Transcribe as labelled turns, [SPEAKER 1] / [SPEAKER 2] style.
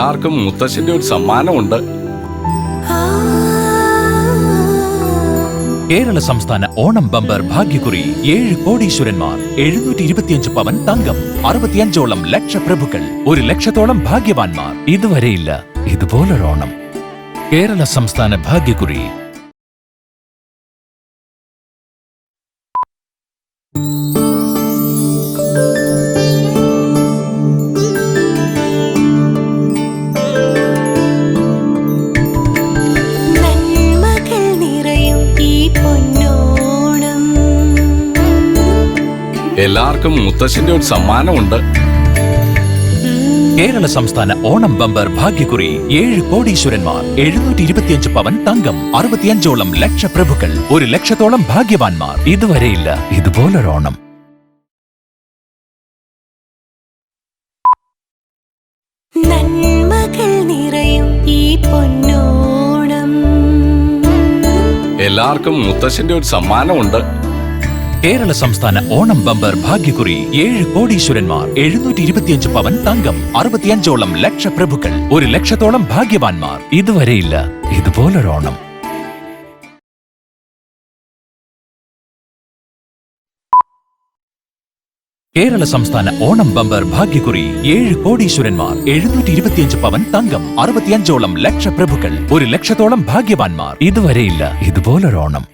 [SPEAKER 1] എല്ലാവർക്കും മുത്തശ്ശിന്റെ ഒരു സമ്മാനമുണ്ട്.
[SPEAKER 2] കേരള സംസ്ഥാന ഓണം ബമ്പർ ഭാഗ്യക്കുറി 7 കോടീശ്വരന്മാർ, 725 പവൻ തങ്കം, 65ഓളം ലക്ഷപ്രഭുക്കൾ, 1 ലക്ഷത്തോളം ഭാഗ്യവാന്മാർ. ഇതുവരെയില്ല ഇതുപോലൊരോണം. കേരള സംസ്ഥാന ഭാഗ്യക്കുറി.
[SPEAKER 1] എല്ലാവർക്കും മുത്തശ്ശിന്റെ ഒരു സമ്മാനമുണ്ട്.
[SPEAKER 2] കേരള സംസ്ഥാന ഓണം ബമ്പർ ഭാഗ്യക്കുറി 7 കോടീശ്വരന്മാർ, 725 പവൻ തങ്കം, 65ഓളം ലക്ഷപ്രഭുക്കൾ, 1 ലക്ഷത്തോളം ഭാഗ്യവാന്മാർ. ഇതുവരെയില്ല ഇതുപോലൊരോണം.
[SPEAKER 3] നന്മകൾ നിറയും ഈ പൊന്നോണം.
[SPEAKER 1] എല്ലാവർക്കും മുത്തശ്ശിന്റെ ഒരു സമ്മാനമുണ്ട്.
[SPEAKER 2] കേരള സംസ്ഥാന ഓണം ബമ്പർ ഭാഗ്യക്കുറി 7 കോടീശ്വരന്മാർ, 725 പവൻ തങ്കം, 65ഓളം ലക്ഷപ്രഭുക്കൾ, 1 ലക്ഷത്തോളം ഭാഗ്യവാന്മാർ. ഇതുവരെയില്ല ഇതുപോലൊരോണം. കേരള സംസ്ഥാന ഓണം ബമ്പർ ഭാഗ്യക്കുറി 7 കോടീശ്വരന്മാർ, 725 പവൻ തങ്കം, 65ഓളം ലക്ഷപ്രഭുക്കൾ, 1 ലക്ഷത്തോളം ഭാഗ്യവാന്മാർ. ഇതുവരെയില്ല ഇതുപോലൊരോണം.